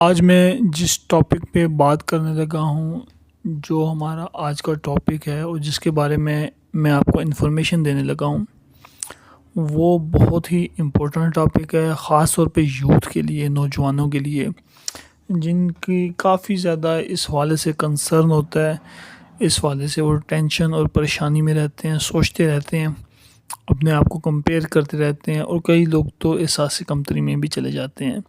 آج میں جس ٹاپک پہ بات کرنے لگا ہوں، جو ہمارا آج کا ٹاپک ہے اور جس کے بارے میں آپ کو انفارمیشن دینے لگا ہوں، وہ بہت ہی امپورٹنٹ ٹاپک ہے، خاص طور پہ یوتھ کے لیے، نوجوانوں کے لیے، جن کی کافی زیادہ اس حوالے سے کنسرن ہوتا ہے۔ اس حوالے سے وہ ٹینشن اور پریشانی میں رہتے ہیں، سوچتے رہتے ہیں، اپنے آپ کو کمپیئر کرتے رہتے ہیں، اور کئی لوگ تو احساس کمتری میں بھی چلے جاتے ہیں۔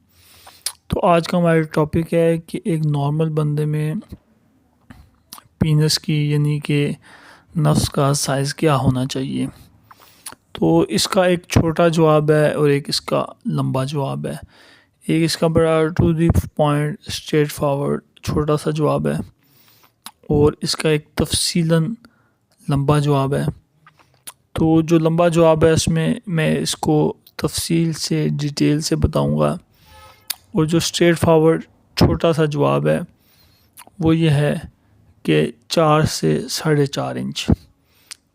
تو آج کا ہمارا ٹاپک ہے کہ ایک نارمل بندے میں پینس کی یعنی کہ نفس کا سائز کیا ہونا چاہیے۔ تو اس کا ایک چھوٹا جواب ہے اور ایک اس کا لمبا جواب ہے۔ ایک اس کا بڑا to the point straightforward چھوٹا سا جواب ہے، اور اس کا ایک تفصیلاً لمبا جواب ہے۔ تو جو لمبا جواب ہے اس میں اس کو تفصیل سے ڈیٹیل سے بتاؤں گا، اور جو اسٹریٹ فارورڈ چھوٹا سا جواب ہے وہ یہ ہے کہ 4 سے 4.5 انچ۔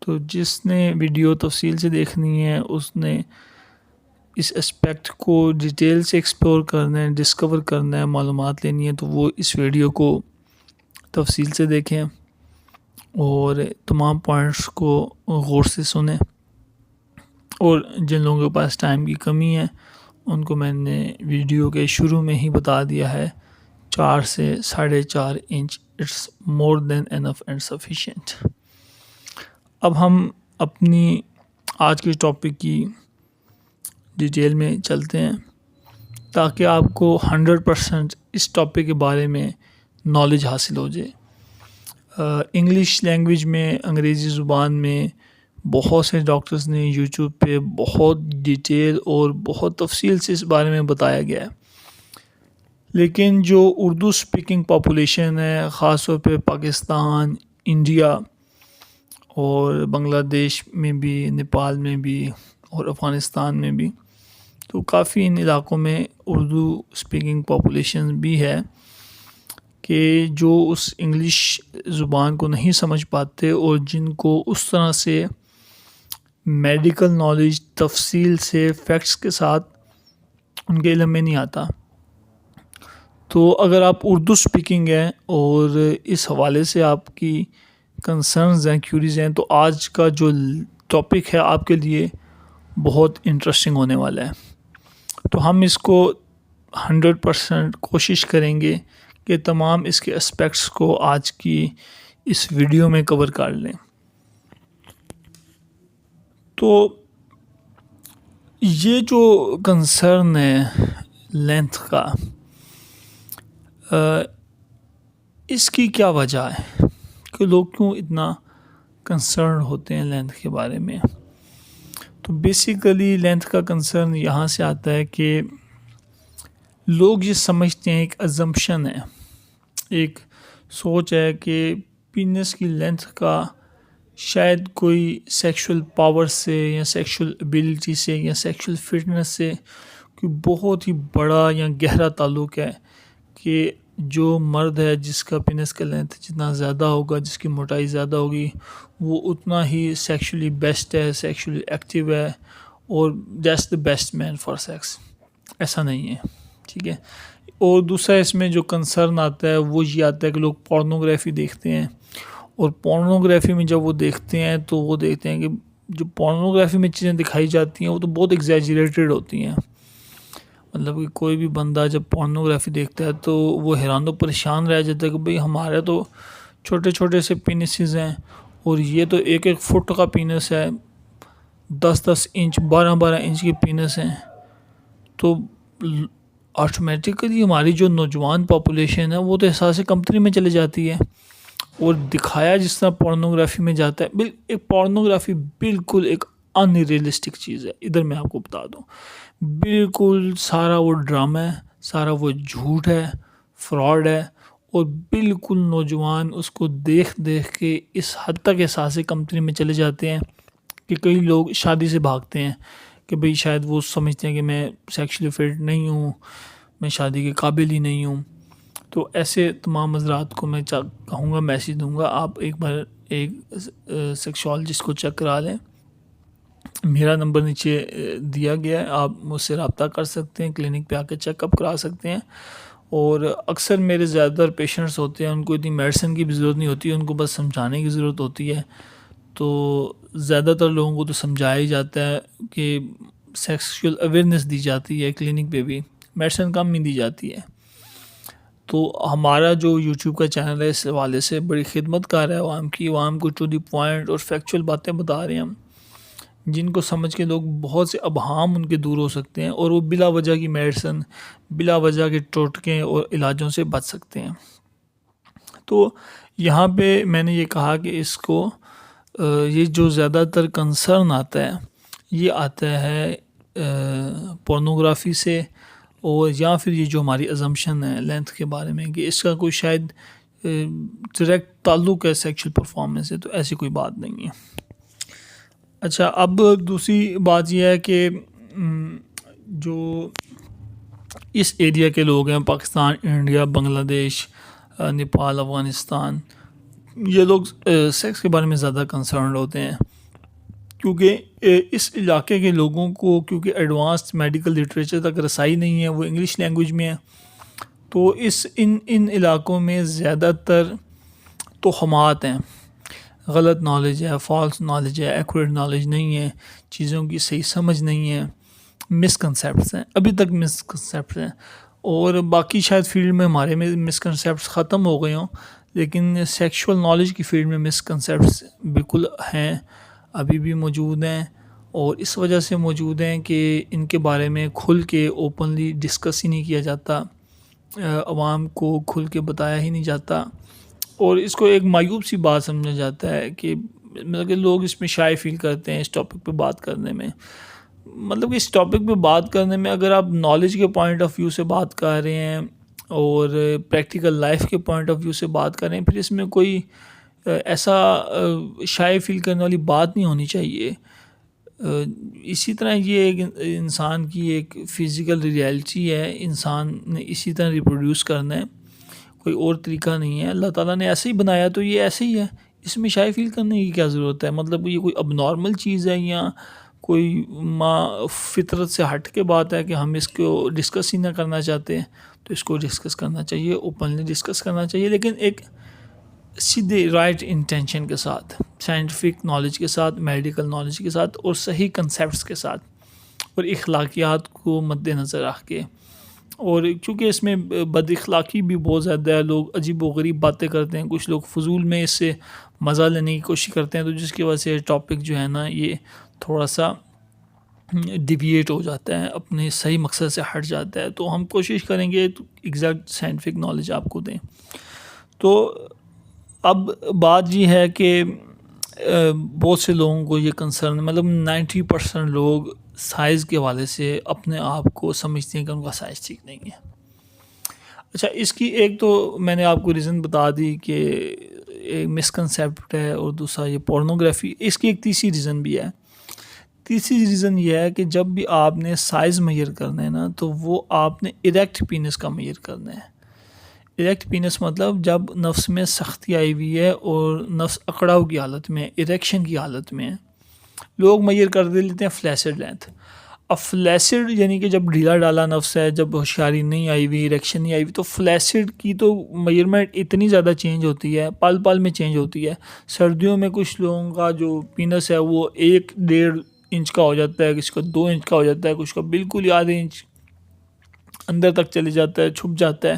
تو جس نے ویڈیو تفصیل سے دیکھنی ہے، اس نے اس اسپیکٹ کو ڈیٹیل سے ایکسپلور کرنا ہے، ڈسکور کرنا ہے، معلومات لینی ہے، تو وہ اس ویڈیو کو تفصیل سے دیکھیں اور تمام پوائنٹس کو غور سے سنیں۔ اور جن لوگوں کے پاس ٹائم کی کمی ہے، ان کو میں نے ویڈیو کے شروع میں ہی بتا دیا ہے، 4 سے 4.5 inch it's more than enough and sufficient. اب ہم اپنی آج کے ٹاپک کی ڈیٹیل میں چلتے ہیں، تاکہ آپ کو 100% اس ٹاپک کے بارے میں نالج حاصل ہو جائے۔ انگلش لینگویج میں، انگریزی زبان میں بہت سے ڈاکٹرز نے یوٹیوب پہ بہت ڈیٹیل اور بہت تفصیل سے اس بارے میں بتایا گیا ہے، لیکن جو اردو سپیکنگ پاپولیشن ہے، خاص طور پہ پاکستان، انڈیا اور بنگلہ دیش میں بھی، نیپال میں بھی اور افغانستان میں بھی، تو کافی ان علاقوں میں اردو سپیکنگ پاپولیشن بھی ہے کہ جو اس انگلش زبان کو نہیں سمجھ پاتے، اور جن کو اس طرح سے میڈیکل نالج تفصیل سے فیکٹس کے ساتھ ان کے علم میں نہیں آتا۔ تو اگر آپ اردو سپیکنگ ہیں اور اس حوالے سے آپ کی کنسرنز ہیں، کیوریز ہیں، تو آج کا جو ٹاپک ہے آپ کے لیے بہت انٹرسٹنگ ہونے والا ہے۔ تو ہم اس کو 100% کوشش کریں گے کہ تمام اس کے اسپیکٹس کو آج کی اس ویڈیو میں کور کر لیں۔ تو یہ جو کنسرن ہے لینتھ کا، اس کی کیا وجہ ہے کہ لوگ کیوں اتنا کنسرن ہوتے ہیں لینتھ کے بارے میں؟ تو بیسیکلی لینتھ کا کنسرن یہاں سے آتا ہے کہ لوگ یہ سمجھتے ہیں، ایک ازمپشن ہے، ایک سوچ ہے کہ پینس کی لینتھ کا شاید کوئی سیکشول پاور سے یا سیکشول ایبیلٹی سے یا سیکشول فٹنس سے کوئی بہت ہی بڑا یا گہرا تعلق ہے، کہ جو مرد ہے جس کا پینس کا لینتھ جتنا زیادہ ہوگا، جس کی موٹائی زیادہ ہوگی، وہ اتنا ہی سیکشولی بیسٹ ہے، سیکشولی ایکٹیو ہے، اور that's the best man for sex. ایسا نہیں ہے، ٹھیک ہے۔ اور دوسرا اس میں جو کنسرن آتا ہے وہ یہ آتا ہے کہ لوگ پورنوگرافی دیکھتے ہیں، اور پورنوگرافی میں جب وہ دیکھتے ہیں تو وہ دیکھتے ہیں کہ جو پورنوگرافی میں چیزیں دکھائی جاتی ہیں وہ تو بہت ایگزیجریٹڈ ہوتی ہیں۔ مطلب کہ کوئی بھی بندہ جب پورنوگرافی دیکھتا ہے تو وہ حیران و پریشان رہ جاتا ہے کہ بھئی ہمارے تو چھوٹے چھوٹے سے پینسز ہیں، اور یہ تو 1-1 فٹ کا پینس ہے، 10-10 انچ، 12-12 انچ کے پینس ہیں۔ تو آٹومیٹکلی ہماری جو نوجوان پاپولیشن ہے وہ تو احساس کمتری میں چلی جاتی ہے، اور دکھایا جس طرح پورنوگرافی میں جاتا ہے، ایک پورنوگرافی بالکل ایک ان ریئلسٹک چیز ہے۔ ادھر میں آپ کو بتا دوں، بالکل سارا وہ ڈرامہ ہے، سارا وہ جھوٹ ہے، فراڈ ہے، اور بالکل نوجوان اس کو دیکھ دیکھ کے اس حد تک احساس کمتری میں چلے جاتے ہیں کہ کئی لوگ شادی سے بھاگتے ہیں کہ بھئی شاید وہ سمجھتے ہیں کہ میں سیکشولی فٹ نہیں ہوں، میں شادی کے قابل ہی نہیں ہوں۔ تو ایسے تمام حضرات کو میں کہوں گا، میسیج دوں گا، آپ ایک بار ایک سیکشولوجسٹ کو چیک کرا لیں۔ میرا نمبر نیچے دیا گیا ہے، آپ مجھ سے رابطہ کر سکتے ہیں، کلینک پہ آ کے چیک اپ کرا سکتے ہیں، اور اکثر میرے زیادہ تر پیشنٹس ہوتے ہیں، ان کو اتنی میڈیسن کی بھی ضرورت نہیں ہوتی، ان کو بس سمجھانے کی ضرورت ہوتی ہے. تو زیادہ تر لوگوں کو تو سمجھایا ہی جاتا ہے کہ سیکسول اویئرنیس دی جاتی ہے کلینک پہ بھی، میڈیسن کم ہی دی جاتی ہے. تو ہمارا جو یوٹیوب کا چینل ہے اس حوالے سے بڑی خدمت کار ہے عوام کی، عوام کو ٹو دی پوائنٹ اور فیکچوئل باتیں بتا رہے ہیں ہم، جن کو سمجھ کے لوگ بہت سے ابہام ان کے دور ہو سکتے ہیں، اور وہ بلا وجہ کی میڈیسن، بلا وجہ کے ٹوٹکے اور علاجوں سے بچ سکتے ہیں. تو یہاں پہ میں نے یہ کہا کہ اس کو یہ جو زیادہ تر کنسرن آتا ہے یہ آتا ہے پورنوگرافی سے، اور یا پھر یہ جو ہماری ازمپشن ہے لینتھ کے بارے میں کہ اس کا کوئی شاید ڈائریکٹ تعلق ہے سیکشل پرفارمنس سے، تو ایسی کوئی بات نہیں ہے. اچھا، اب دوسری بات یہ ہے کہ جو اس ایریا کے لوگ ہیں، پاکستان، انڈیا، بنگلہ دیش، نیپال، افغانستان، یہ لوگ سیکس کے بارے میں زیادہ کنسرنڈ ہوتے ہیں، کیونکہ اس علاقے کے لوگوں کو کیونکہ ایڈوانسڈ میڈیکل لٹریچر تک رسائی نہیں ہے، وہ انگلش لینگویج میں ہے. تو ان علاقوں میں زیادہ تر توہمات ہیں، غلط نالج ہے، فالس نالج ہے، ایکوریٹ نالج نہیں ہے، چیزوں کی صحیح سمجھ نہیں ہے، مسکنسیپٹس ہیں، ابھی تک مسکنسیپٹس ہیں. اور باقی شاید فیلڈ میں ہمارے میں مسکنسیپٹس ختم ہو گئے ہوں، لیکن سیکشول نالج کی فیلڈ میں مسکنسیپٹس بالکل ہیں، ابھی بھی موجود ہیں. اور اس وجہ سے موجود ہیں کہ ان کے بارے میں کھل کے اوپنلی ڈسکس ہی نہیں کیا جاتا، عوام کو کھل کے بتایا ہی نہیں جاتا، اور اس کو ایک معیوب سی بات سمجھا جاتا ہے کہ مطلب کہ لوگ اس میں شائع فیل کرتے ہیں اس ٹاپک پہ بات کرنے میں. مطلب کہ اس ٹاپک پہ بات کرنے میں اگر آپ نالج کے پوائنٹ آف ویو سے بات کر رہے ہیں اور پریکٹیکل لائف کے پوائنٹ آف ویو سے بات کر رہے ہیں، پھر اس میں کوئی ایسا شائع فیل کرنے والی بات نہیں ہونی چاہیے. اسی طرح یہ ایک انسان کی ایک فزیکل ریئلٹی ہے، انسان نے اسی طرح ریپروڈیوس کرنا ہے، کوئی اور طریقہ نہیں ہے. اللہ تعالیٰ نے ایسے ہی بنایا تو یہ ایسے ہی ہے، اس میں شائع فیل کرنے کی کیا ضرورت ہے؟ مطلب یہ کوئی اب نارمل چیز ہے یا کوئی فطرت سے ہٹ کے بات ہے کہ ہم اس کو ڈسکس ہی نہ کرنا چاہتے ہیں؟ تو اس کو ڈسکس کرنا چاہیے، اوپنلی ڈسکس کرنا چاہیے، لیکن ایک سیدھے رائٹ انٹینشن کے ساتھ، سائنٹیفک نالج کے ساتھ، میڈیکل نالج کے ساتھ، اور صحیح کنسیپٹس کے ساتھ، اور اخلاقیات کو مد نظر رکھ کے. اور چونکہ اس میں بد اخلاقی بھی بہت زیادہ ہے، لوگ عجیب و غریب باتیں کرتے ہیں، کچھ لوگ فضول میں اس سے مزہ لینے کی کوشش کرتے ہیں، تو جس کی وجہ سے ٹاپک جو ہے نا یہ تھوڑا سا ڈیویٹ ہو جاتا ہے، اپنے صحیح مقصد سے ہٹ جاتا ہے. تو ہم کوشش کریں گے تو ایگزیکٹ سائنٹیفک نالج آپ کو دیں. تو اب بات یہ ہے کہ بہت سے لوگوں کو یہ کنسرن، مطلب 90% لوگ سائز کے حوالے سے اپنے آپ کو سمجھتے ہیں کہ ان کا سائز ٹھیک نہیں ہے. اچھا، اس کی ایک تو میں نے آپ کو ریزن بتا دی کہ ایک مسکنسیپٹ ہے، اور دوسرا یہ پورنوگرافی. اس کی ایک تیسری ریزن بھی ہے. تیسری ریزن یہ ہے کہ جب بھی آپ نے سائز میئر کرنا ہے نا، تو وہ آپ نے اریکٹ پینس کا میئر کرنا ہے. اریکٹ پینس مطلب جب نفس میں سختی آئی ہوئی ہے اور نفس اکڑاؤ کی حالت میں، اریکشن کی حالت میں، لوگ میئر کر دے لیتے ہیں فلیسڈ لینتھ. اب فلیسڈ یعنی کہ جب ڈھیلا ڈالا نفس ہے، جب ہوشیاری نہیں آئی ہوئی، اریکشن نہیں آئی ہوئی، تو فلیسڈ کی تو میئرمنٹ اتنی زیادہ چینج ہوتی ہے، پل پل میں چینج ہوتی ہے. سردیوں میں کچھ لوگوں کا جو پینس ہے وہ 1.5 انچ کا ہو جاتا ہے، کسی کا 2 انچ کا ہو جاتا ہے، کچھ کا بالکل ہی آدھے انچ اندر تک چلے جاتا ہے، چھپ جاتا ہے.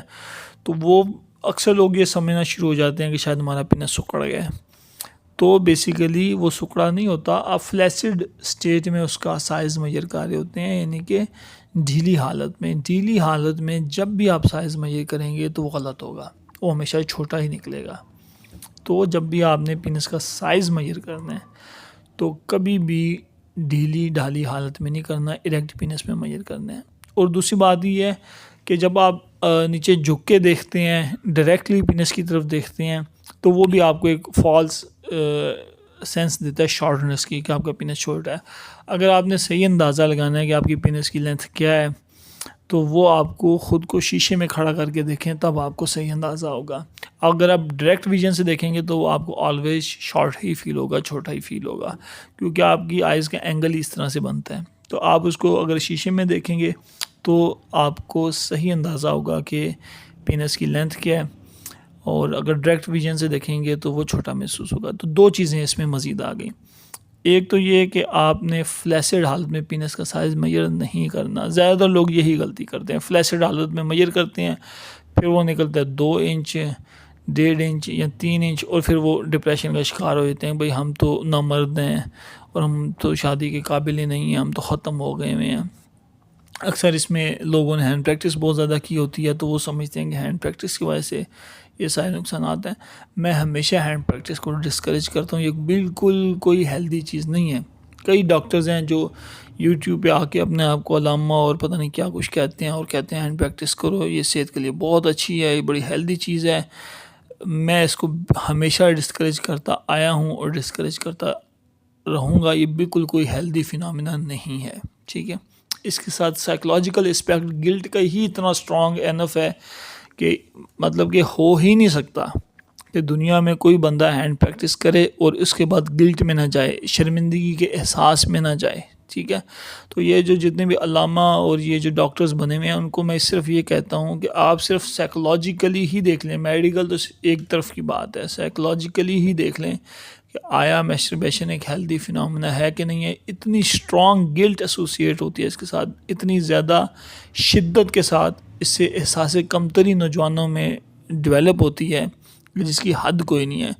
تو وہ اکثر لوگ یہ سمجھنا شروع ہو جاتے ہیں کہ شاید ہمارا پینس سکڑ گیا ہے. تو بیسیکلی وہ سکڑا نہیں ہوتا، آپ فلیسڈ اسٹیٹ میں اس کا سائز میئر کر رہے ہوتے ہیں، یعنی کہ ڈھیلی حالت میں. ڈھیلی حالت میں جب بھی آپ سائز میئر کریں گے تو وہ غلط ہوگا، وہ ہمیشہ چھوٹا ہی نکلے گا. تو جب بھی آپ نے پینس کا سائز میئر کرنا ہے تو کبھی بھی ڈھیلی ڈھالی حالت میں نہیں کرنا، اریکٹ پینس میں میئر کرنا ہے. اور دوسری بات یہ ہے کہ جب آپ نیچے جھک کے دیکھتے ہیں، ڈائریکٹلی پینس کی طرف دیکھتے ہیں، تو وہ بھی آپ کو ایک فالس سینس دیتا ہے شارٹنس کی، کہ آپ کا پینس چھوٹا ہے. اگر آپ نے صحیح اندازہ لگانا ہے کہ آپ کی پینس کی لینتھ کیا ہے، تو وہ آپ کو خود کو شیشے میں کھڑا کر کے دیکھیں، تب آپ کو صحیح اندازہ ہوگا. اگر آپ ڈائریکٹ ویژن سے دیکھیں گے تو وہ آپ کو آلویز شارٹ ہی فیل ہوگا، چھوٹا ہی فیل ہوگا، کیونکہ آپ کی آئیز کا اینگل ہی اس طرح سے بنتا ہے. تو آپ اس کو اگر شیشے میں دیکھیں گے تو آپ کو صحیح اندازہ ہوگا کہ پینس کی لینتھ کیا ہے، اور اگر ڈائریکٹ ویژن سے دیکھیں گے تو وہ چھوٹا محسوس ہوگا۔ تو دو چیزیں اس میں مزید آ گئیں۔ ایک تو یہ کہ آپ نے فلیسڈ حالت میں پینس کا سائز میئر نہیں کرنا۔ زیادہ تر لوگ یہی غلطی کرتے ہیں، فلیسڈ حالت میں میئر کرتے ہیں، پھر وہ نکلتا ہے 2 انچ، 1.5 انچ یا 3 انچ، اور پھر وہ ڈپریشن کا شکار ہو جاتے ہیں، بھئی ہم تو نامرد ہیں اور ہم تو شادی کے قابل ہی نہیں ہیں، ہم تو ختم ہو گئے ہوئے ہیں۔ اکثر اس میں لوگوں نے ہینڈ پریکٹس بہت زیادہ کی ہوتی ہے، تو وہ سمجھتے ہیں کہ ہینڈ پریکٹس کی وجہ سے یہ سارے نقصانات ہیں۔ میں ہمیشہ ہینڈ پریکٹس کو ڈسکریج کرتا ہوں، یہ بالکل کوئی ہیلدی چیز نہیں ہے۔ کئی ڈاکٹرز ہیں جو یوٹیوب پہ آ کے اپنے آپ کو علامہ اور پتہ نہیں کیا کچھ کہتے ہیں، اور کہتے ہیں ہینڈ پریکٹس کرو، یہ صحت کے لیے بہت اچھی ہے، یہ بڑی ہیلدی چیز ہے۔ میں اس کو ہمیشہ ڈسکریج کرتا آیا ہوں اور ڈسکریج کرتا رہوں گا۔ یہ بالکل کوئی ہیلدی فینامنا نہیں ہے، ٹھیک ہے۔ اس کے ساتھ سائیکلوجیکل اسپیکٹ گلٹ کا ہی اتنا اسٹرانگ انف ہے کہ مطلب کہ ہو ہی نہیں سکتا کہ دنیا میں کوئی بندہ ہینڈ پریکٹس کرے اور اس کے بعد گلٹ میں نہ جائے، شرمندگی کے احساس میں نہ جائے، ٹھیک ہے۔ تو یہ جو جتنے بھی علامہ اور یہ جو ڈاکٹرز بنے ہوئے ہیں، ان کو میں صرف یہ کہتا ہوں کہ آپ صرف سائیکلوجیکلی ہی دیکھ لیں، میڈیکل تو ایک طرف کی بات ہے، سائیکلوجیکلی ہی دیکھ لیں کہ آیا میسٹربیشن ایک ہیلدی فینومینا ہے کہ نہیں ہے۔ اتنی اسٹرانگ گلٹ ایسوسیٹ ہوتی ہے اس کے ساتھ، اتنی زیادہ شدت کے ساتھ اس سے احساس کمتری نوجوانوں میں ڈیولپ ہوتی ہے جس کی حد کوئی نہیں ہے۔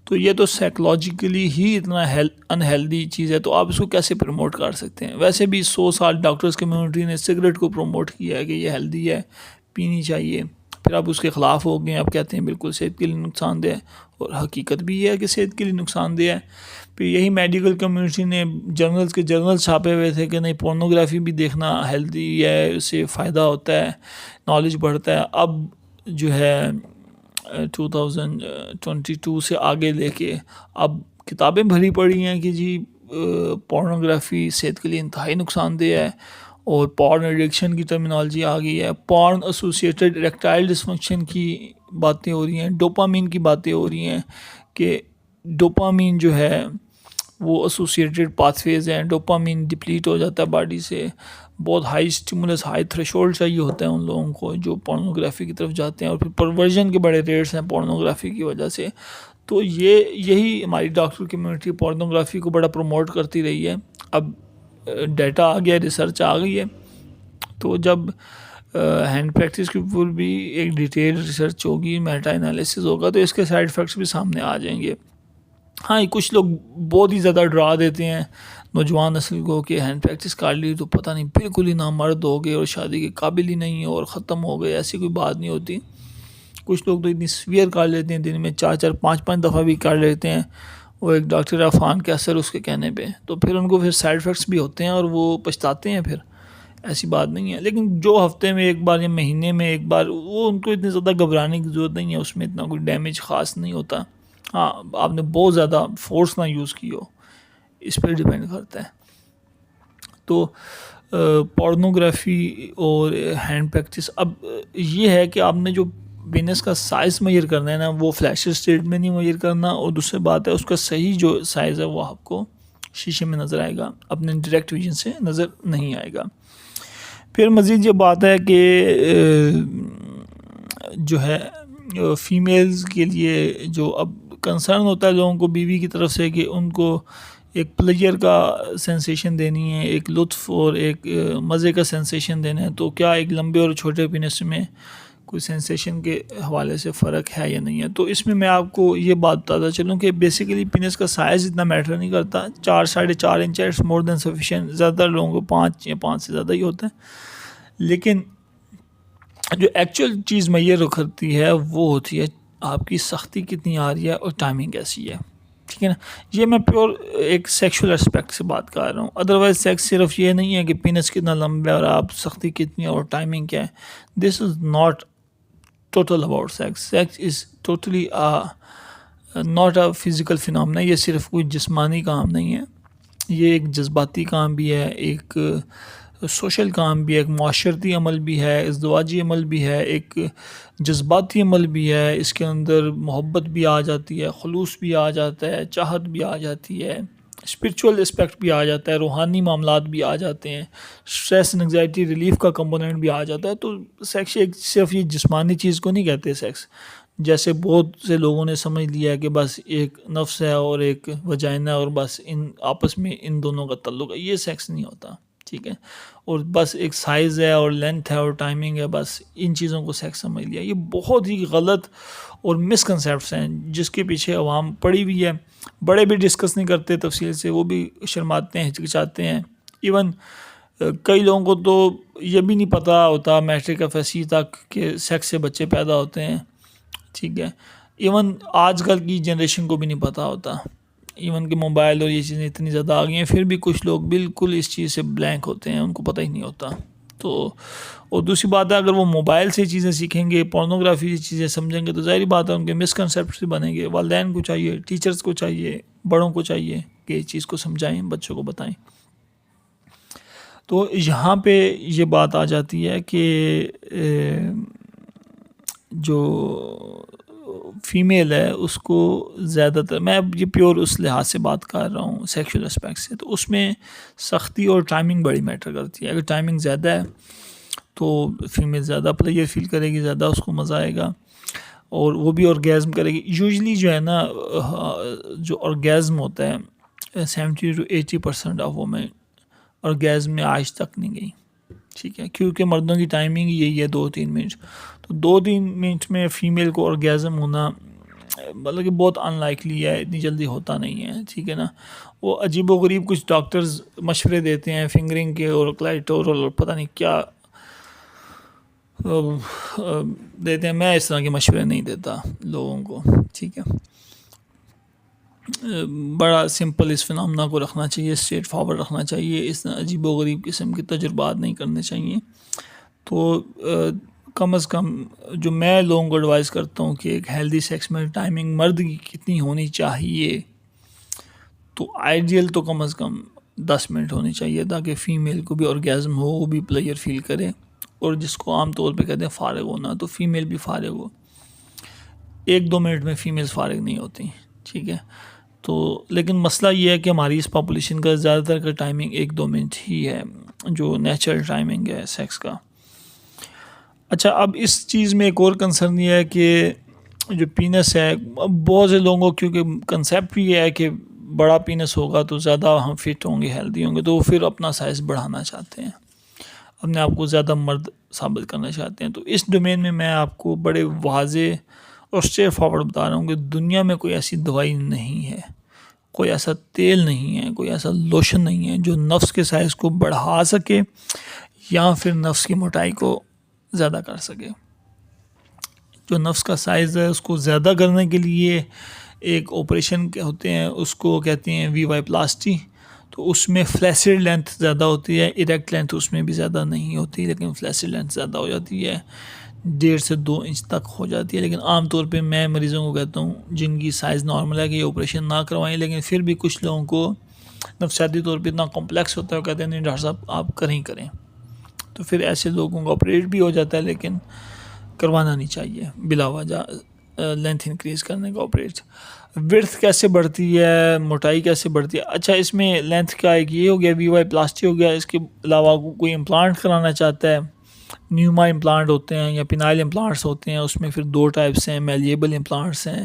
تو یہ تو سائیکلوجیکلی ہی اتنا انہیلدی چیز ہے، تو آپ اس کو کیسے پروموٹ کر سکتے ہیں؟ ویسے بھی 100 سال ڈاکٹرز کمیونٹی نے سگریٹ کو پروموٹ کیا ہے کہ یہ ہیلدی ہے، پینی چاہیے، پھر آپ اس کے خلاف ہو گئے، آپ کہتے ہیں بالکل صحت کے لیے نقصان دہ ہے، اور حقیقت بھی یہ ہے کہ صحت کے لیے نقصان دہ ہے۔ پھر یہی میڈیکل کمیونٹی نے جرنلز کے جرنل چھاپے ہوئے تھے کہ نہیں، پورنوگرافی بھی دیکھنا ہیلدی ہے، اس سے فائدہ ہوتا ہے، نالج بڑھتا ہے۔ اب جو ہے 2022 سے آگے لے کے اب کتابیں بھری پڑی ہیں کہ جی پورنوگرافی صحت کے لیے انتہائی نقصان دہ ہے، اور پورن ایڈکشن کی ٹرمینالوجی آ گئی ہے، پورن ایسوسیٹڈ اریکٹائل ڈسفنکشن کی باتیں ہو رہی ہیں، ڈوپامین کی باتیں ہو رہی ہیں کہ ڈوپامین جو ہے وہ ایسوسیٹڈ پاتھ ویز ہیں، ڈوپامین ڈپلیٹ ہو جاتا ہے باڈی سے، بہت ہائی اسٹیمولس، ہائی تھریشولڈ چاہیے ہوتا ہے ان لوگوں کو جو پورنوگرافی کی طرف جاتے ہیں، اور پھر پرورژن کے بڑے ریٹس ہیں پورنوگرافی کی وجہ سے۔ تو یہی ہماری ڈاکٹر کمیونٹی پورنوگرافی کو بڑا پروموٹ کرتی رہی ہے۔ اب ڈیٹا آ گیا، ریسرچ آ گئی ہے، تو جب ہینڈ پریکٹس کے اوپر بھی ایک ڈیٹیل ریسرچ ہوگی، میٹا انالیسس ہوگا، تو اس کے سائیڈ افیکٹس بھی سامنے آ جائیں گے۔ ہاں، کچھ لوگ بہت ہی زیادہ ڈرا دیتے ہیں نوجوان نسل کو کہ ہینڈ پریکٹس کر لی تو پتہ نہیں بالکل ہی نامرد ہو گئے اور شادی کے قابل ہی نہیں اور ختم ہو گئے، ایسی کوئی بات نہیں ہوتی۔ کچھ لوگ تو اتنی سویئر کر لیتے ہیں، دن میں 4 5 دفعہ بھی کر لیتے ہیں، وہ ایک ڈاکٹر عرفان کے اثر اس کے کہنے پہ، تو پھر ان کو پھر سائیڈ افیکٹس بھی ہوتے ہیں اور وہ پچھتاتے ہیں پھر، ایسی بات نہیں ہے۔ لیکن جو ہفتے میں ایک بار یا مہینے میں ایک بار، وہ ان کو اتنی زیادہ گھبرانے کی ضرورت نہیں ہے، اس میں اتنا کوئی ڈیمیج خاص نہیں ہوتا۔ ہاں، آپ نے بہت زیادہ فورس نہ یوز کی ہو، اس پہ ڈیپینڈ کرتا ہے۔ تو پورنوگرافی اور ہینڈ پریکٹس، اب یہ ہے کہ آپ نے جو پینس کا سائز میئر کرنا ہے نا، وہ فلیش اسٹیٹ میں نہیں میئر کرنا، اور دوسری بات ہے اس کا صحیح جو سائز ہے وہ آپ کو شیشے میں نظر آئے گا، اپنے ڈائریکٹ ویژن سے نظر نہیں آئے گا۔ پھر مزید یہ بات ہے کہ جو ہے فیمیلز کے لیے جو اب کنسرن ہوتا ہے لوگوں کو بیوی کی طرف سے کہ ان کو ایک پلیجر کا سینسیشن دینی ہے، ایک لطف اور ایک مزے کا سینسیشن دینا ہے، تو کیا ایک لمبے اور چھوٹے پینس میں کوئی سینسیشن کے حوالے سے فرق ہے یا نہیں ہے؟ تو اس میں آپ کو یہ بات بتاتا چلوں کہ بیسیکلی پینس کا سائز اتنا میٹر نہیں کرتا، 4 4.5 inch it's more than sufficient, زیادہ تر لوگوں کو 5 یا 5 سے زیادہ ہی ہوتا ہے۔ لیکن جو ایکچوئل چیز میئر کرتی ہے وہ ہوتی ہے آپ کی سختی کتنی آ رہی ہے اور ٹائمنگ کیسی ہے، ٹھیک ہے نا۔ یہ میں پیور ایک سیکشول اسپیکٹ سے بات کر رہا ہوں، ادروائز سیکس صرف یہ نہیں ہے کہ پینس کتنا لمبا ہے اور آپ سختی کتنی ہے اور ٹائمنگ کیا ہے۔ This is not total about sex, sex is totally not a physical phenomena, یہ صرف کوئی جسمانی کام نہیں ہے، یہ ایک جذباتی کام بھی ہے، ایک سوشل کام بھی ہے، ایک معاشرتی عمل بھی ہے، ازدواجی عمل بھی ہے، ایک جذباتی عمل بھی ہے، اس کے اندر محبت بھی آ جاتی ہے، خلوص بھی آ جاتا ہے، چاہت بھی آ جاتی ہے، اسپرچول اسپیکٹ بھی آ جاتا ہے، روحانی معاملات بھی آ جاتے ہیں، اسٹریس اینڈ انگزائٹی ریلیف کا کمپوننٹ بھی آ جاتا ہے. تو سیکس ایک صرف یہ جسمانی چیز کو نہیں کہتے سیکس، جیسے بہت سے لوگوں نے سمجھ لیا ہے کہ بس ایک نفس ہے اور ایک وجائنا ہے اور بس ان آپس میں ان دونوں کا تعلق ہے. یہ سیکس نہیں ہوتا، ٹھیک ہے. اور بس ایک سائز ہے اور لینتھ ہے اور ٹائمنگ ہے، بس ان چیزوں کو سیکس سمجھ لیا. یہ بہت ہی غلط اور مسکنسیپٹس ہیں جس کے پیچھے عوام پڑی ہوئی ہے. بڑے بھی ڈسکس نہیں کرتے تفصیل سے، وہ بھی شرماتے ہیں، ہچکچاتے ہیں. ایون کئی لوگوں کو تو یہ بھی نہیں پتہ ہوتا میٹرک ایف ایس سی تک کہ سیکس سے بچے پیدا ہوتے ہیں، ٹھیک ہے. ایون آج کل کی جنریشن کو بھی نہیں پتہ ہوتا، ایون کہ موبائل اور یہ چیزیں اتنی زیادہ آ گئی ہیں، پھر بھی کچھ لوگ بالکل اس چیز سے بلینک ہوتے ہیں، ان کو پتہ ہی نہیں ہوتا. تو اور دوسری بات ہے، اگر وہ موبائل سے چیزیں سیکھیں گے، پورنوگرافی سے چیزیں سمجھیں گے، تو ظاہری بات ہے ان کے مسکنسیپٹس بھی بنیں گے. والدین کو چاہیے، ٹیچرز کو چاہیے، بڑوں کو چاہیے کہ اس چیز کو سمجھائیں، بچوں کو بتائیں. تو یہاں پہ یہ بات آ جاتی ہے کہ جو فیمیل ہے اس کو زیادہ تر، میں اب یہ پیور اس لحاظ سے بات کر رہا ہوں سیکشول اسپیکٹ سے، تو اس میں سختی اور ٹائمنگ بڑی میٹر کرتی ہے. اگر ٹائمنگ زیادہ ہے تو فیمیل زیادہ پلیئر فیل کرے گی، زیادہ اس کو مزہ آئے گا اور وہ بھی orgasm کرے گی. یوزلی جو ہے نا جو orgasm ہوتا ہے 70-80% آف وومن orgasm میں آج تک نہیں گئی، ٹھیک ہے، کیونکہ مردوں کی ٹائمنگ یہی ہے 2-3 منٹ. تو 2-3 منٹ میں فیمیل کو orgasm ہونا مطلب کہ بہت ان لائکلی ہے، اتنی جلدی ہوتا نہیں ہے، ٹھیک ہے نا. وہ عجیب و غریب کچھ ڈاکٹرز مشورے دیتے ہیں فنگرنگ کے اور کلائٹورل اور پتہ نہیں کیا دیتے ہیں. میں اس طرح کے مشورے نہیں دیتا لوگوں کو، ٹھیک ہے. بڑا سمپل اس فنامنا کو رکھنا چاہیے، اسٹریٹ فارورڈ رکھنا چاہیے، اس طرح عجیب و غریب قسم کے تجربات نہیں کرنے چاہیے. تو کم از کم جو میں لوگوں کو ایڈوائز کرتا ہوں کہ ایک ہیلدی سیکس میں ٹائمنگ مرد کی کتنی ہونی چاہیے، تو آئیڈیل تو کم از کم 10 منٹ ہونی چاہیے، تاکہ فیمیل کو بھی orgasm ہو، وہ بھی پلیئر فیل کرے. اور جس کو عام طور پہ کہتے ہیں فارغ ہونا، تو فیمیل بھی فارغ ہو. 1-2 منٹ میں فیمیلز فارغ نہیں ہوتی، ٹھیک ہے. تو لیکن مسئلہ یہ ہے کہ ہماری اس پاپولیشن کا زیادہ تر کا ٹائمنگ 1-2 منٹ ہی ہے، جو نیچرل ٹائمنگ ہے سیکس کا. اچھا، اب اس چیز میں ایک اور کنسرن یہ ہے کہ جو پینس ہے، بہت سے لوگوں کو کیونکہ کنسیپٹ بھی یہ ہے کہ بڑا پینس ہوگا تو زیادہ ہم فٹ ہوں گے، ہیلدی ہوں گے، تو وہ پھر اپنا سائز بڑھانا چاہتے ہیں، اپنے آپ کو زیادہ مرد ثابت کرنا چاہتے ہیں. تو اس ڈومین میں آپ کو بڑے واضح اور اسٹریٹ فارورڈ بتا رہا ہوں کہ دنیا میں کوئی ایسی دوائی نہیں ہے، کوئی ایسا تیل نہیں ہے، کوئی ایسا لوشن نہیں ہے جو نفس کے سائز کو بڑھا سکے یا پھر نفس کی موٹائی کو زیادہ کر سکے. جو نفس کا سائز ہے اس کو زیادہ کرنے کے لیے ایک آپریشن ہوتے ہیں، اس کو کہتے ہیں وی وائی پلاسٹی. تو اس میں فلیسڈ لینتھ زیادہ ہوتی ہے، اریکٹ لینتھ اس میں بھی زیادہ نہیں ہوتی، لیکن فلیسڈ لینتھ زیادہ ہو جاتی ہے، 1.5 سے 2 انچ تک ہو جاتی ہے. لیکن عام طور پہ میں مریضوں کو کہتا ہوں جن کی سائز نارمل ہے کہ یہ آپریشن نہ کروائیں، لیکن پھر بھی کچھ لوگوں کو نفسیاتی طور پہ اتنا کمپلیکس ہوتا ہے، وہ کہتے ہیں نہیں ڈاکٹر صاحب آپ کریں. تو پھر ایسے لوگوں کو آپریٹ بھی ہو جاتا ہے، لیکن کروانا نہیں چاہیے بلا وجہ لینتھ انکریز کرنے کا آپریٹ. ورتھ کیسے بڑھتی ہے، موٹائی کیسے بڑھتی ہے؟ اچھا، اس میں لینتھ کا ایک یہ ہو گیا، وی وائی پلاسٹی ہو گیا. اس کے علاوہ کوئی امپلانٹ کرانا چاہتا ہے، نیوما امپلانٹ ہوتے ہیں یا پینائل امپلانٹس ہوتے ہیں. اس میں پھر 2 ٹائپس ہیں، میلیبل امپلانٹس ہیں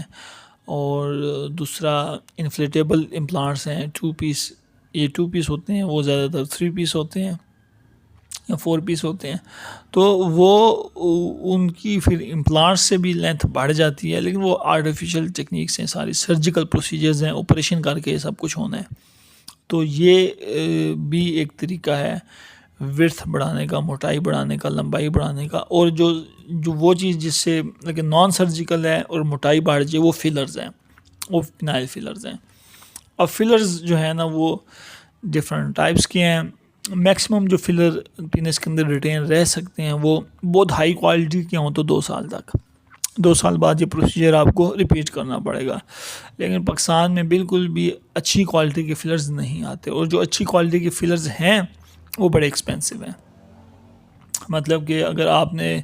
اور دوسرا انفلیٹیبل امپلانٹس ہیں. 2 پیس، یہ 2 پیس ہوتے ہیں، وہ زیادہ تر 3 پیس ہوتے ہیں یا 4 پیس ہوتے ہیں. تو وہ ان کی پھر امپلانٹس سے بھی لینتھ بڑھ جاتی ہے، لیکن وہ آرٹیفیشل ٹیکنیکس ہیں، ساری سرجیکل پروسیجرز ہیں، آپریشن کر کے سب کچھ ہونا ہے. تو یہ بھی ایک طریقہ ہے ورتھ بڑھانے کا، موٹائی بڑھانے کا، لمبائی بڑھانے کا. اور جو وہ چیز جس سے لیکن نان سرجیکل ہے اور موٹائی بڑھ جائے، وہ فلرز ہیں، وہ پینائل فلرز ہیں. اب فلرز جو ہیں نا وہ ڈفرینٹ ٹائپس کے ہیں. میکسیمم جو فلر پینس کے اندر ریٹین رہ سکتے ہیں وہ بہت ہائی کوالٹی کے ہوں تو 2 سال تک. 2 سال بعد یہ پروسیجر آپ کو ریپیٹ کرنا پڑے گا. لیکن پاکستان میں بالکل بھی اچھی کوالٹی کے فلرز نہیں آتے، اور جو اچھی کوالٹی کے فلرز ہیں وہ بڑے ایکسپینسو ہیں. مطلب کہ اگر آپ نے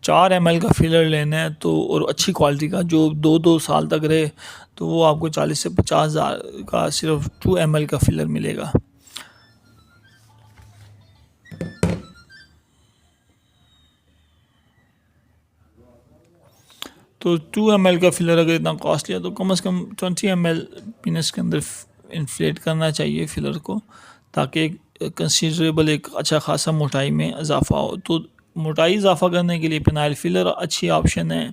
4 ml کا فلر لینا ہے تو، اور اچھی کوالٹی کا جو 2 سال تک رہے، تو وہ آپ کو 40 سے 50 ہزار کا صرف 2 ml کا فلر ملے گا۔ تو 2 ml کا فلر اگر اتنا کاسٹلی ہے تو کم از کم 20 ml پینس کے اندر انفلیٹ کرنا چاہیے فلر کو، تاکہ کنسیڈریبل ایک اچھا خاصا موٹائی میں اضافہ ہو۔ تو موٹائی اضافہ کرنے کے لیے پینائل فلر اچھی آپشن ہے،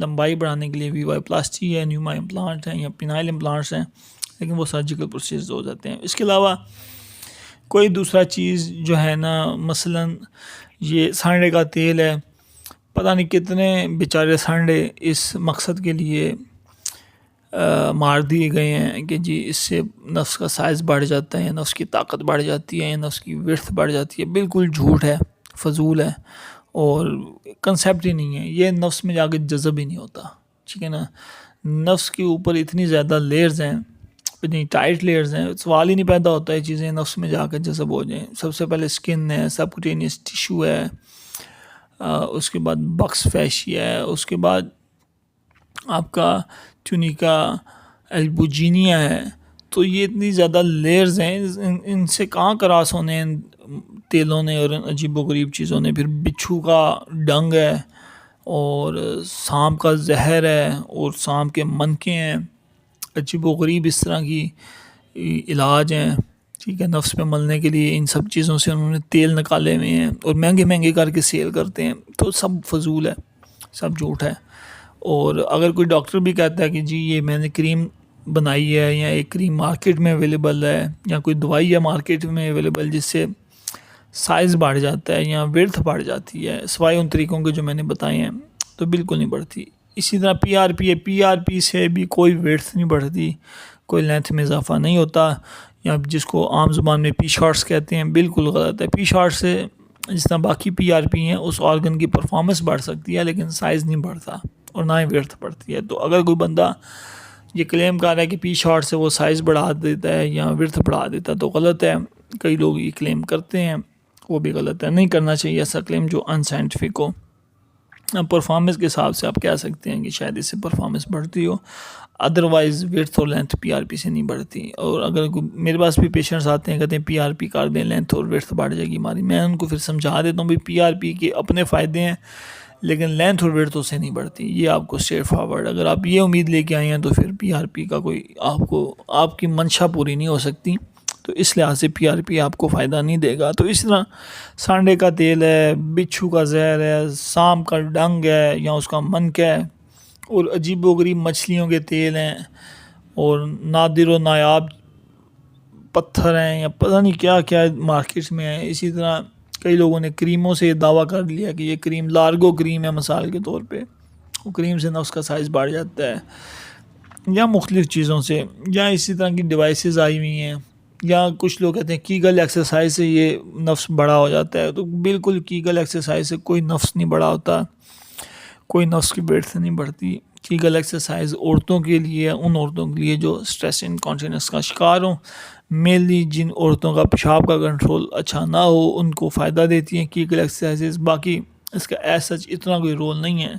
لمبائی بڑھانے کے لیے وی وائی پلاسٹی ہے، نیوما امپلانٹ ہیں یا پینائل امپلانٹس ہیں، لیکن وہ سرجیکل پروسیس ہو جاتے ہیں۔ اس کے علاوہ کوئی دوسرا چیز جو ہے نا، مثلاً یہ سانڈے کا تیل ہے، پتہ نہیں کتنے بیچارے سانڈے اس مقصد کے لیے مار دیے گئے ہیں کہ جی اس سے نفس کا سائز بڑھ جاتا ہے، یا نفس کی طاقت بڑھ جاتی ہے، یا نفس کی ورتھ بڑھ جاتی ہے۔ بالکل جھوٹ ہے، فضول ہے، اور کنسیپٹ ہی نہیں ہے، یہ نفس میں جا کے جذب ہی نہیں ہوتا، ٹھیک ہے نا۔ نفس کے اوپر اتنی زیادہ لیئرز ہیں، اتنی ٹائٹ لیئرز ہیں، سوال ہی نہیں پیدا ہوتا ہے چیزیں نفس میں جا کے جذب ہو جائیں۔ سب سے پہلے سکن ہے، سبکوٹینیس ٹیشو ہے، اس کے بعد بکس فیشیا ہے، اس کے بعد آپ کا ٹونیکا البوجینیا ہے۔ تو یہ اتنی زیادہ لیئرز ہیں، ان سے کہاں کراس ہونے ہیں تیلوں نے اور عجیب و غریب چیزوں نے۔ پھر بچھو کا ڈنگ ہے، اور سانپ کا زہر ہے، اور سانپ کے منکے ہیں، عجیب و غریب اس طرح کی علاج ہیں، ٹھیک ہے، نفس پہ ملنے کے لیے ان سب چیزوں سے انہوں نے تیل نکالے ہوئے ہیں، اور مہنگے مہنگے کر کے سیل کرتے ہیں۔ تو سب فضول ہے، سب جھوٹ ہے۔ اور اگر کوئی ڈاکٹر بھی کہتا ہے کہ جی یہ میں نے کریم بنائی ہے، یا ایک کریم مارکیٹ میں اویلیبل ہے، یا کوئی دوائی ہے مارکیٹ میں اویلیبل جس سے سائز بڑھ جاتا ہے یا ورتھ بڑھ جاتی ہے، سوائے ان طریقوں کے جو میں نے بتائے ہیں، تو بالکل نہیں بڑھتی۔ اسی طرح پی آر پی ہے، پی آر پی سے بھی کوئی ورتھ نہیں بڑھتی، کوئی لینتھ میں اضافہ نہیں ہوتا، یا جس کو عام زبان میں پی شارٹس کہتے ہیں، بالکل غلط ہے۔ پی شارٹ سے جس طرح باقی پی آر پی ہیں اس آرگن کی پرفارمنس بڑھ سکتی ہے، لیکن سائز نہیں بڑھتا اور نہ ہی ورتھ بڑھتی ہے۔ تو اگر کوئی بندہ یہ کلیم کر رہا ہے کہ پی شارٹ سے وہ سائز بڑھا دیتا ہے یا ورتھ بڑھا دیتا ہے، تو غلط ہے۔ کئی لوگ یہ کلیم کرتے ہیں، وہ بھی غلط ہے، نہیں کرنا چاہیے ایسا کلیم جو ان سائنٹیفک ہو۔ پرفارمنس کے حساب سے آپ کہہ سکتے ہیں کہ شاید اس سے پرفارمنس بڑھتی ہو، ادروائز ورتھ اور لینتھ پی آر پی سے نہیں بڑھتی۔ اور اگر میرے پاس بھی پیشنٹس آتے ہیں کہتے ہیں پی آر پی کر دیں، لینتھ اور ورتھ بڑھ جائے گی ہماری، میں ان کو پھر سمجھا دیتا ہوں بھی پی آر پی کے اپنے فائدے ہیں، لیکن لینتھ اور ورتھ سے نہیں بڑھتی۔ یہ آپ کو اسٹریٹ فارورڈ، اگر آپ یہ امید لے کے آئے ہیں تو پھر پی آر پی کا کوئی آپ کی منشا پوری نہیں ہو سکتی، تو اس لحاظ سے پی آر پی آپ کو فائدہ نہیں دے گا۔ تو اس طرح سانڈے کا تیل ہے، بچھو کا زہر ہے، سانپ کا ڈنگ ہے یا اس کا منک ہے، اور عجیب و غریب مچھلیوں کے تیل ہیں، اور نادر و نایاب پتھر ہیں، یا پتہ نہیں کیا کیا مارکیٹس میں ہیں۔ اسی طرح کئی لوگوں نے کریموں سے یہ دعویٰ کر لیا کہ یہ کریم لارگو کریم ہے مثال کے طور پہ، وہ کریم سے نفس کا سائز بڑھ جاتا ہے، یا مختلف چیزوں سے، یا اسی طرح کی ڈیوائسز آئی ہوئی ہیں، یا کچھ لوگ کہتے ہیں کیگل ایکسرسائز سے یہ نفس بڑا ہو جاتا ہے۔ تو بالکل کیگل ایکسرسائز سے کوئی نفس نہیں بڑا ہوتا، کوئی نفس کی ورتھ نہیں بڑھتی۔ کیگل ایکسرسائز عورتوں کے لیے، ان عورتوں کے لیے جو سٹریس انکانٹیننس کا شکار ہوں، مینلی جن عورتوں کا پیشاب کا کنٹرول اچھا نہ ہو، ان کو فائدہ دیتی ہیں کیگل ایکسرسائز۔ باقی اس کا ایز سچ اتنا کوئی رول نہیں ہے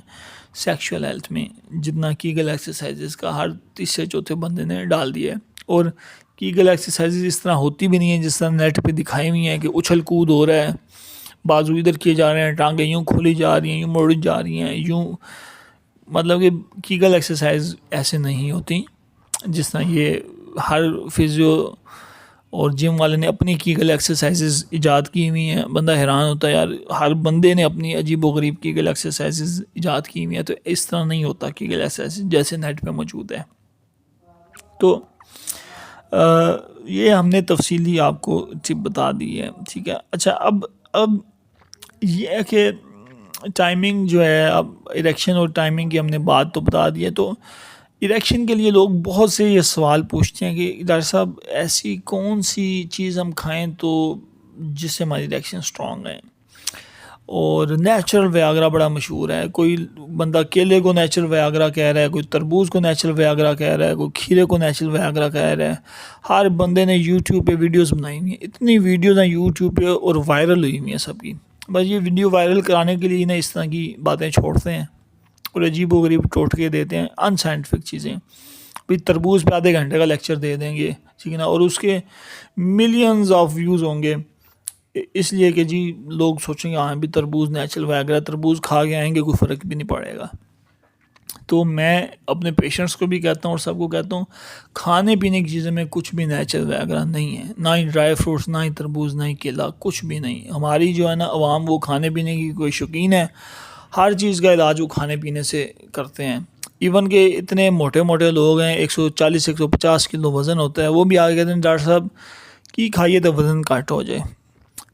سیکشول ہیلتھ میں جتنا کیگل ایکسرسائز کا ہر تیسرے چوتھے بندے نے ڈال دیا ہے۔ اور کیگل ایکسرسائز اس طرح ہوتی بھی نہیں ہے جس طرح نیٹ پہ دکھائی ہوئی ہیں کہ اچھل کود ہو رہا ہے، بازو ادھر کیے جا رہے ہیں، ٹانگیں یوں کھولی جا رہی ہیں، یوں موڑی جا رہی ہیں، یوں، مطلب کہ کیگل ایکسرسائز ایسے نہیں ہوتی جس طرح یہ ہر فزیو اور جم والے نے اپنی کیگل ایکسرسائزز ایجاد کی ہوئی ہیں۔ بندہ حیران ہوتا ہے، یار ہر بندے نے اپنی عجیب و غریب کیگل ایکسرسائزز ایجاد کی ہوئی ہیں، تو اس طرح نہیں ہوتا کیگل ایکسرسائز جیسے نیٹ پہ موجود ہے۔ تو یہ ہم نے تفصیلی آپ کو ٹپ بتا دی ہے، ٹھیک ہے۔ اچھا، اب یہ ہے کہ ٹائمنگ جو ہے، اب اریکشن اور ٹائمنگ کی ہم نے بات تو بتا دی ہے۔ تو اریکشن کے لیے لوگ بہت سے یہ سوال پوچھتے ہیں کہ ڈاکٹر صاحب ایسی کون سی چیز ہم کھائیں تو جس سے ہماری اریکشن اسٹرانگ ہے؟ اور نیچرل ویاگرا بڑا مشہور ہے، کوئی بندہ کیلے کو نیچرل ویاگرا کہہ رہا ہے، کوئی تربوز کو نیچرل ویاگرا کہہ رہا ہے، کوئی کھیرے کو نیچرل ویاگرا کہہ رہا ہے۔ ہر بندے نے یوٹیوب پہ ویڈیوز بنائی ہوئی ہیں، اتنی ویڈیوز ہیں یوٹیوب پہ اور وائرل ہوئی ہوئی ہیں سب کی، بس یہ ویڈیو وائرل کرانے کے لیے اس طرح کی باتیں چھوڑتے ہیں اور عجیب و غریب ٹوٹکے دیتے ہیں، ان سائنٹیفک چیزیں. بھائی تربوز پہ آدھے گھنٹے کا لیکچر دے دیں گے، ٹھیک ہے نا، اور اس کے ملینز آف ویوز ہوں گے، اس لیے کہ جی لوگ سوچیں گے ہاں بھی تربوز نیچرل وغیرہ، تربوز کھا کے آئیں گے کوئی فرق بھی نہیں پڑے گا. تو میں اپنے پیشنٹس کو بھی کہتا ہوں اور سب کو کہتا ہوں، کھانے پینے کی چیزوں میں کچھ بھی نیچرل وغیرہ نہیں ہے، نہ ہی ڈرائی فروٹس، نہ ہی تربوز، نہ ہی کیلا، کچھ بھی نہیں. ہماری جو ہے نا عوام وہ کھانے پینے کی کوئی شوقین ہے، ہر چیز کا علاج وہ کھانے پینے سے کرتے ہیں. ایون کہ اتنے موٹے موٹے لوگ ہیں، 140 150 کلو وزن ہوتا ہے، وہ بھی آگے کہتے ہیں ڈاکٹر صاحب کی کھائیے تو وزن کٹ ہو جائے.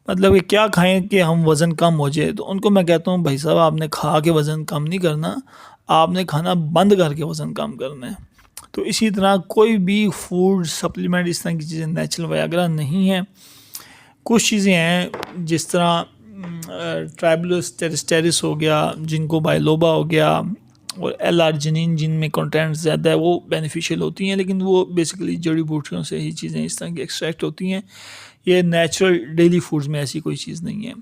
مطلب کہ کیا کھائیں کہ ہم وزن کم ہو جائے. تو ان کو میں کہتا ہوں بھائی صاحب آپ نے کھا کے وزن کم نہیں کرنا، آپ نے کھانا بند کر کے وزن کم کرنا ہے. تو اسی طرح کوئی بھی فوڈ سپلیمنٹ اس طرح کی چیزیں نیچرل وغیرہ نہیں ہیں. کچھ چیزیں ہیں جس طرح ٹرائبلس ٹیرسٹیرس ہو گیا، جن کو بائلوبا ہو گیا، اور ایل آرجنین جن میں کنٹینٹ زیادہ ہے، وہ بینیفیشیل ہوتی ہیں، لیکن وہ بیسیکلی جڑی بوٹیوں سے ہی چیزیں اس طرح کی ایکسٹریکٹ ہوتی ہیں. یہ نیچرل ڈیلی فوڈز میں ایسی کوئی چیز نہیں ہے.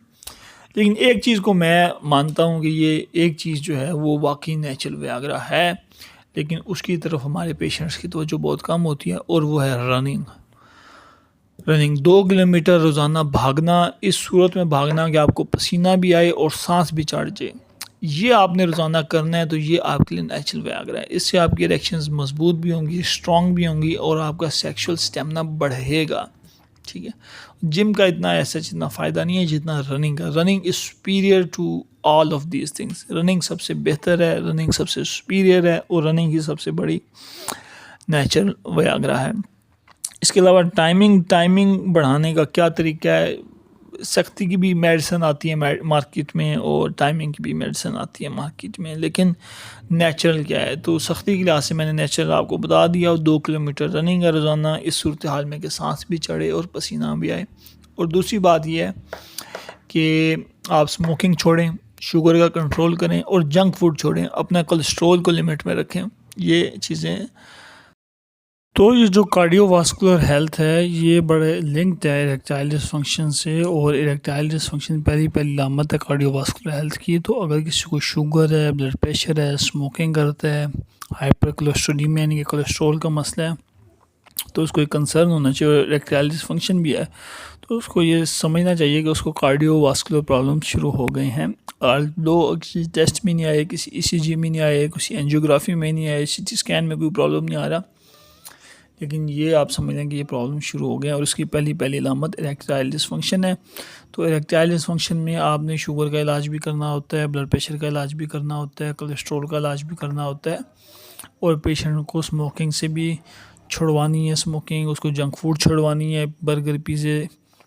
لیکن ایک چیز کو میں مانتا ہوں کہ یہ ایک چیز جو ہے وہ واقعی نیچرل ویاگرا ہے، لیکن اس کی طرف ہمارے پیشنٹس کی توجہ بہت کم ہوتی ہے، اور وہ ہے رننگ. 2 کلومیٹر روزانہ بھاگنا، اس صورت میں بھاگنا کہ آپ کو پسینہ بھی آئے اور سانس بھی چڑھ جائے، یہ آپ نے روزانہ کرنا ہے. تو یہ آپ کے لیے نیچرل ویاگرا ہے. اس سے آپ کی اریکشنز مضبوط بھی ہوں گی، اسٹرانگ بھی ہوں گی، اور آپ کا سیکشول سٹیمنا بڑھے گا. ٹھیک ہے، جم کا اتنا ایسا اتنا فائدہ نہیں ہے جتنا رننگ کا. Running is superior to all of these things. Running سب سے بہتر ہے، رننگ سب سے سپیریئر ہے، اور رننگ ہی سب سے بڑی نیچرل ویاگرا ہے. اس کے علاوہ ٹائمنگ بڑھانے کا کیا طریقہ ہے. سختی کی بھی میڈیسن آتی ہے مارکیٹ میں، اور ٹائمنگ کی بھی میڈیسن آتی ہے مارکیٹ میں، لیکن نیچرل کیا ہے. تو سختی کے لحاظ سے میں نے نیچرل آپ کو بتا دیا، اور 2 کلومیٹر رننگ ہے روزانہ، اس صورتحال میں کہ سانس بھی چڑھے اور پسینہ بھی آئے. اور دوسری بات یہ ہے کہ آپ سموکنگ چھوڑیں، شوگر کا کنٹرول کریں، اور جنک فوڈ چھوڑیں، اپنا کولیسٹرول کو لمٹ میں رکھیں. یہ چیزیں. تو یہ جو کارڈیو واسکولر ہیلتھ ہے یہ بڑے لنکڈ ہے اریکٹائل ڈسفنکشن سے، اور اریکٹائل ڈسفنکشن پہلی علامت ہے کارڈیو واسکولر ہیلتھ کی. تو اگر کسی کو شوگر ہے، بلڈ پریشر ہے، اسموکنگ کرتا ہے، ہائپر کولیسٹرولیمیا یعنی کہ کولیسٹرول کا مسئلہ ہے، تو اس کو ایک کنسرن ہونا چاہیے. اریکٹائل ڈسفنکشن بھی ہے تو اس کو یہ سمجھنا چاہیے کہ اس کو کارڈیو واسکولر پرابلم شروع ہو گئے ہیں. اور دو کسی ٹیسٹ میں نہیں آئے، کسی ای سی جی میں نہیں آئے، کسی اینجیوگرافی میں نہیں آئے، سی ٹی اسکین میں کوئی پرابلم نہیں آ رہا، لیکن یہ آپ سمجھ لیں کہ یہ پرابلم شروع ہو گیا. اور اس کی پہلی علامت اریکٹائل ڈسفنکشن ہے. تو اریکٹائل ڈسفنکشن میں آپ نے شوگر کا علاج بھی کرنا ہوتا ہے، بلڈ پریشر کا علاج بھی کرنا ہوتا ہے، کولیسٹرول کا علاج بھی کرنا ہوتا ہے، اور پیشنٹ کو اسموکنگ سے بھی چھڑوانی ہے، اسموکنگ، اس کو جنک فوڈ چھڑوانی ہے، برگر، پیزے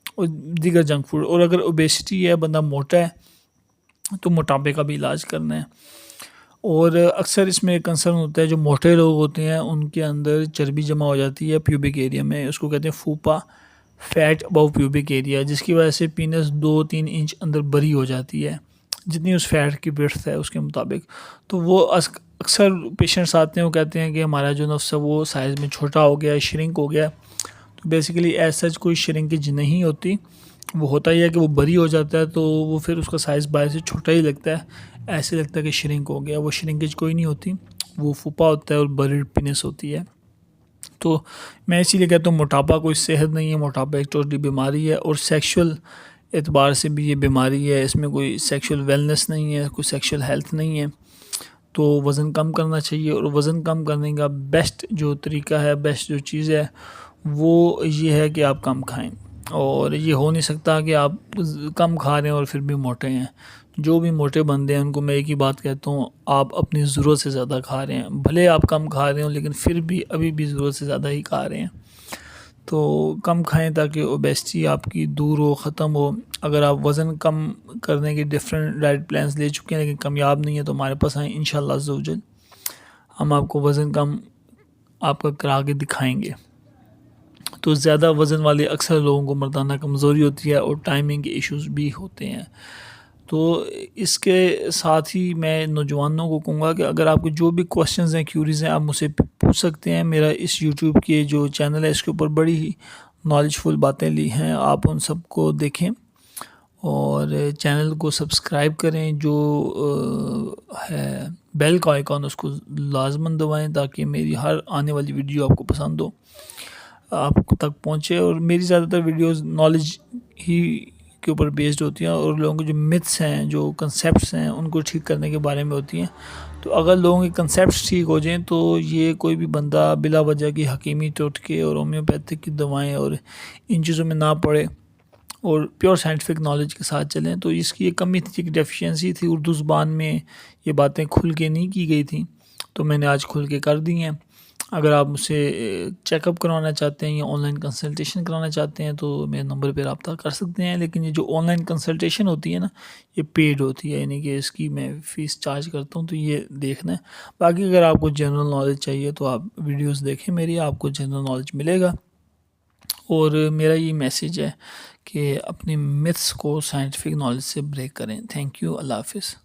اور دیگر جنک فوڈ. اور اگر اوبیسٹی ہے، بندہ موٹا ہے، تو موٹاپے کا بھی علاج کرنا ہے. اور اکثر اس میں ایک کنسرن ہوتا ہے، جو موٹے لوگ ہوتے ہیں ان کے اندر چربی جمع ہو جاتی ہے پیوبک ایریا میں، اس کو کہتے ہیں فوپا، فیٹ ابو پیوبک ایریا، جس کی وجہ سے پینس 2-3 انچ اندر بری ہو جاتی ہے، جتنی اس فیٹ کی وڈتھ ہے اس کے مطابق. تو وہ اکثر پیشنٹس آتے ہیں، وہ کہتے ہیں کہ ہمارا جو نفس ہے وہ سائز میں چھوٹا ہو گیا ہے، شرنک ہو گیا. تو بیسیکلی ایز سچ کوئی شرنکیج نہیں ہوتی، وہ ہوتا ہی ہے کہ وہ بری ہو جاتا ہے، تو وہ پھر اس کا سائز باہر سے چھوٹا ہی لگتا ہے، ایسے لگتا ہے کہ شرنک ہو گیا. وہ شرنکیج کوئی نہیں ہوتی، وہ فوپا ہوتا ہے اور بری پینس ہوتی ہے. تو میں اسی لیے کہتا ہوں موٹاپا کوئی صحت نہیں ہے، موٹاپا ایک ٹوٹلی بیماری ہے، اور سیکشول اعتبار سے بھی یہ بیماری ہے، اس میں کوئی سیکشول ویلنس نہیں ہے، کوئی سیکشول ہیلتھ نہیں ہے. تو وزن کم کرنا چاہیے، اور وزن کم کرنے کا بیسٹ جو طریقہ ہے، بیسٹ جو چیز ہے وہ یہ ہے کہ آپ کم کھائیں. اور یہ ہو نہیں سکتا کہ آپ کم کھا رہے ہیں اور پھر بھی موٹے ہیں. جو بھی موٹے بندے ہیں ان کو میں ایک ہی بات کہتا ہوں، آپ اپنی ضرورت سے زیادہ کھا رہے ہیں. بھلے آپ کم کھا رہے ہوں لیکن پھر بھی ابھی بھی ضرورت سے زیادہ ہی کھا رہے ہیں. تو کم کھائیں تاکہ اوبیسٹی آپ کی دور ہو، ختم ہو. اگر آپ وزن کم کرنے کے ڈفرینٹ ڈائٹ پلانس لے چکے ہیں لیکن کامیاب نہیں ہے، تو ہمارے پاس آئیں، انشاءاللہ عز و جل ہم آپ کو وزن کم آپ کا کرا کے دکھائیں گے. تو زیادہ وزن والے اکثر لوگوں کو مردانہ کمزوری ہوتی ہے، اور ٹائمنگ کے ایشوز بھی ہوتے ہیں. تو اس کے ساتھ ہی میں نوجوانوں کو کہوں گا کہ اگر آپ کو جو بھی کوشچنز ہیں، کیوریز ہیں، آپ مجھ سے پوچھ سکتے ہیں. میرا اس یوٹیوب کے جو چینل ہے اس کے اوپر بڑی ہی نالج فل باتیں لی ہیں، آپ ان سب کو دیکھیں. اور چینل کو سبسکرائب کریں، جو ہے بیل کا آئیکن اس کو لازماً دبائیں تاکہ میری ہر آنے والی ویڈیو آپ کو پسند ہو، آپ تک پہنچے۔ اور میری زیادہ تر ویڈیوز نالج ہی کے اوپر بیسڈ ہوتی ہیں، اور لوگوں کے جو متس ہیں، جو کنسیپٹس ہیں، ان کو ٹھیک کرنے کے بارے میں ہوتی ہیں۔ تو اگر لوگوں کے کنسیپٹس ٹھیک ہو جائیں تو یہ کوئی بھی بندہ بلا وجہ کی حکیمی ٹوٹکے اور ہومیوپیتھک کی دوائیں اور ان چیزوں میں نہ پڑے اور پیور سائنٹیفک نالج کے ساتھ چلیں۔ تو اس کی ایک کمی تھی، ایک ڈیفیشنسی تھی، اردو زبان میں یہ باتیں کھل کے نہیں کی گئی تھیں، تو میں نے آج کھل کے کر دی ہیں۔ اگر آپ مجھ سے چیک اپ کروانا چاہتے ہیں یا آن لائن کنسلٹیشن کرانا چاہتے ہیں تو میرے نمبر پہ رابطہ کر سکتے ہیں، لیکن یہ جو آن لائن کنسلٹیشن ہوتی ہے نا، یہ پیڈ ہوتی ہے، یعنی کہ اس کی میں فیس چارج کرتا ہوں، تو یہ دیکھنا ہے۔ باقی اگر آپ کو جنرل نالج چاہیے تو آپ ویڈیوز دیکھیں میری، آپ کو جنرل نالج ملے گا۔ اور میرا یہ میسیج ہے کہ اپنی متس کو سائنٹیفک نالج سے بریک کریں۔ تھینک یو، اللہ حافظ۔